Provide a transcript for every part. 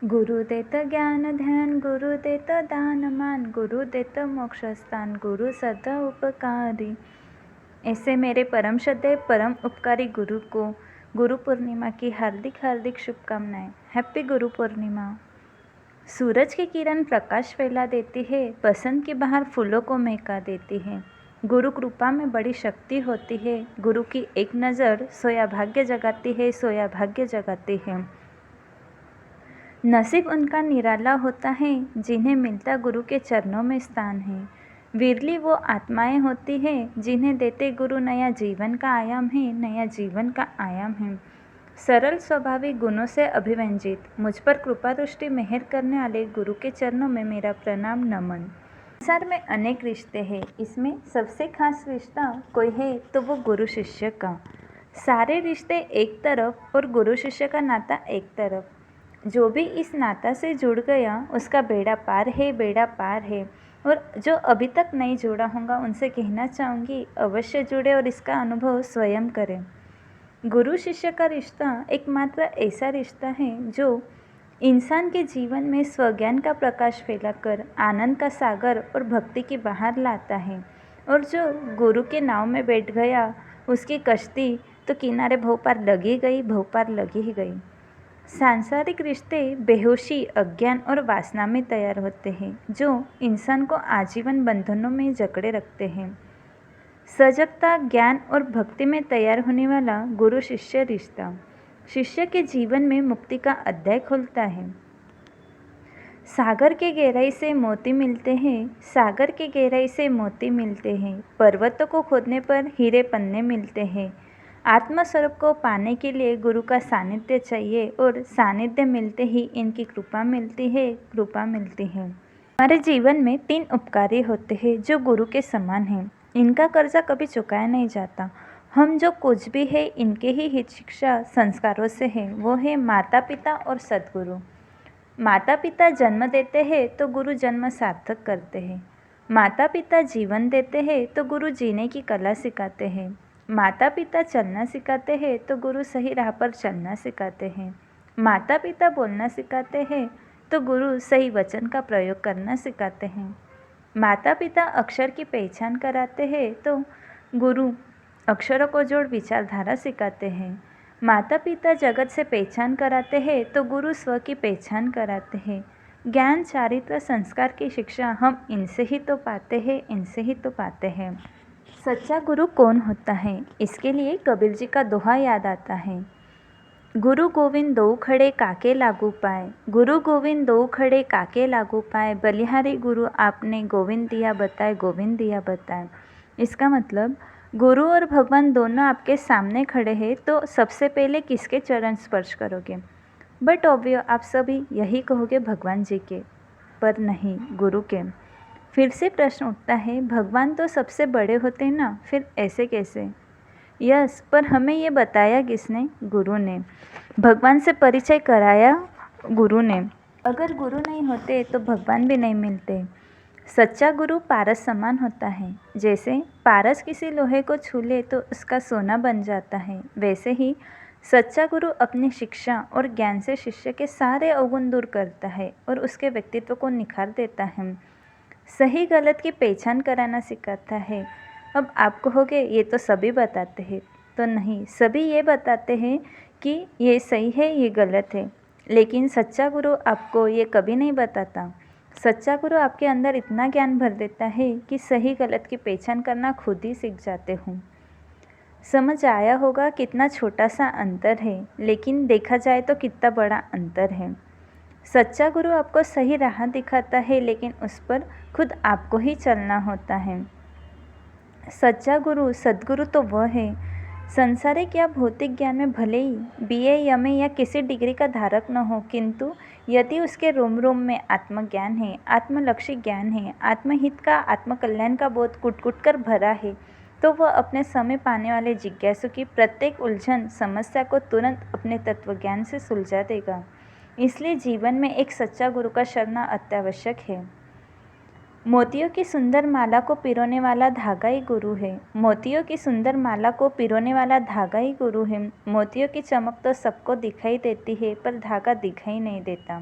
गुरु देत ज्ञान ध्यान, गुरु देत दान मान, गुरु देत मोक्ष स्थान, गुरु सदा उपकारी। ऐसे मेरे परम श्रद्धेय परम उपकारी गुरु को गुरु पूर्णिमा की हार्दिक हार्दिक शुभकामनाएं। हैप्पी गुरु पूर्णिमा। सूरज की किरण प्रकाश फैला देती है, बसंत की बहार फूलों को महका देती है। गुरु कृपा में बड़ी शक्ति होती है। गुरु की एक नज़र सोया भाग्य जगाती है, सोया भाग्य जगाती है। नसीब उनका निराला होता है जिन्हें मिलता गुरु के चरणों में स्थान है। विरली वो आत्माएं होती है जिन्हें देते गुरु नया जीवन का आयाम है, नया जीवन का आयाम है। सरल स्वाभाविक गुणों से अभिव्यंजित मुझ पर कृपा दृष्टि मेहर करने वाले गुरु के चरणों में मेरा प्रणाम नमन। संसार में अनेक रिश्ते हैं, इसमें सबसे खास रिश्ता कोई है तो वो गुरु शिष्य का। सारे रिश्ते एक तरफ और गुरु शिष्य का नाता एक तरफ। जो भी इस नाता से जुड़ गया उसका बेड़ा पार है, बेड़ा पार है। और जो अभी तक नहीं जुड़ा होगा उनसे कहना चाहूँगी अवश्य जुड़े और इसका अनुभव स्वयं करें। गुरु शिष्य का रिश्ता एकमात्र ऐसा रिश्ता है जो इंसान के जीवन में स्वज्ञान का प्रकाश फैलाकर आनंद का सागर और भक्ति की बहार लाता है। और जो गुरु के नाव में बैठ गया उसकी कश्ती तो किनारे भवपार लगी गई, भवपार लगी ही गई। सांसारिक रिश्ते बेहोशी, अज्ञान और वासना में तैयार होते हैं जो इंसान को आजीवन बंधनों में जकड़े रखते हैं। सजगता, ज्ञान और भक्ति में तैयार होने वाला गुरु शिष्य रिश्ता शिष्य के जीवन में मुक्ति का अध्याय खोलता है। सागर के गहराई से मोती मिलते हैं, सागर के गहराई से मोती मिलते हैं। पर्वतों को खोदने पर हीरे पन्ने मिलते हैं। आत्मस्वरूप को पाने के लिए गुरु का सानिध्य चाहिए और सानिध्य मिलते ही इनकी कृपा मिलती है, कृपा मिलती है। हमारे जीवन में 3 उपकारी होते हैं जो गुरु के समान हैं। इनका कर्जा कभी चुकाया नहीं जाता। हम जो कुछ भी है इनके ही हित शिक्षा संस्कारों से है। वो है माता पिता और सद्गुरु। माता पिता जन्म देते हैं तो गुरु जन्म सार्थक करते हैं। माता पिता जीवन देते हैं तो गुरु जीने की कला सिखाते हैं। माता पिता चलना सिखाते हैं तो गुरु सही राह पर चलना सिखाते हैं। माता पिता बोलना सिखाते हैं तो गुरु सही वचन का प्रयोग करना सिखाते हैं। माता पिता अक्षर की पहचान कराते हैं तो गुरु अक्षरों को जोड़ विचारधारा सिखाते हैं। माता पिता जगत से पहचान कराते हैं तो गुरु स्व की पहचान कराते हैं। ज्ञान, चारित्र, संस्कार की शिक्षा हम इनसे ही तो पाते हैं, इनसे ही तो पाते हैं। सच्चा गुरु कौन होता है, इसके लिए कबीर जी का दोहा याद आता है। गुरु गोविंद दो खड़े काके लागू पाए, गुरु गोविंद दो खड़े काके लागू पाए, बलिहारी गुरु आपने गोविंद दिया बताए, गोविंद दिया बताए। इसका मतलब गुरु और भगवान दोनों आपके सामने खड़े हैं तो सबसे पहले किसके चरण स्पर्श करोगे? बट ऑब्वियस आप सभी यही कहोगे भगवान जी के, पर नहीं, गुरु के। फिर से प्रश्न उठता है, भगवान तो सबसे बड़े होते हैं ना, फिर ऐसे कैसे? यस, पर हमें ये बताया किसने? गुरु ने। भगवान से परिचय कराया गुरु ने। अगर गुरु नहीं होते तो भगवान भी नहीं मिलते। सच्चा गुरु पारस समान होता है। जैसे पारस किसी लोहे को छू ले तो उसका सोना बन जाता है, वैसे ही सच्चा गुरु अपनी शिक्षा और ज्ञान से शिष्य के सारे अवगुण दूर करता है और उसके व्यक्तित्व को निखार देता है। सही गलत की पहचान कराना सिखाता है। अब आप कहोगे ये तो सभी बताते हैं, तो नहीं, सभी ये बताते हैं कि ये सही है, ये गलत है, लेकिन सच्चा गुरु आपको ये कभी नहीं बताता। सच्चा गुरु आपके अंदर इतना ज्ञान भर देता है कि सही गलत की पहचान करना खुद ही सीख जाते हो। समझ आया होगा कितना छोटा सा अंतर है, लेकिन देखा जाए तो कितना बड़ा अंतर है। सच्चा गुरु आपको सही राह दिखाता है, लेकिन उस पर खुद आपको ही चलना होता है। सच्चा गुरु, सद्गुरु तो वह है संसारिक या भौतिक ज्ञान में भले ही BA, MA या किसी डिग्री का धारक न हो, किंतु यदि उसके रोम रोम में आत्मज्ञान है, आत्मलक्षी ज्ञान है, आत्महित का, आत्मकल्याण का बोध कुट कुट कर भरा है, तो वह अपने समय पाने वाले जिज्ञासु की प्रत्येक उलझन समस्या को तुरंत अपने तत्वज्ञान से सुलझा देगा। इसलिए जीवन में एक सच्चा गुरु का शरणा अत्यावश्यक है। मोतियों की सुंदर माला को पिरोने वाला धागा ही गुरु है। मोतियों की सुंदर माला को पिरोने वाला धागा ही गुरु है। मोतियों की चमक तो सबको दिखाई देती है, पर धागा दिखाई नहीं देता।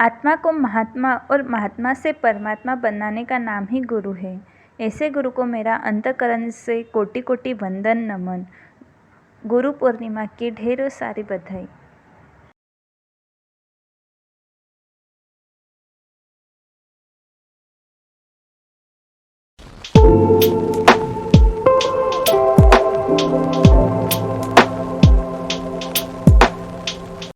आत्मा को महात्मा और महात्मा से परमात्मा बनाने का नाम ही गुरु है। ऐसे गुरु को मेरा अंतःकरण से कोटि कोटि वंदन नमन। गुरु पूर्णिमा की ढेरों सारी बधाई।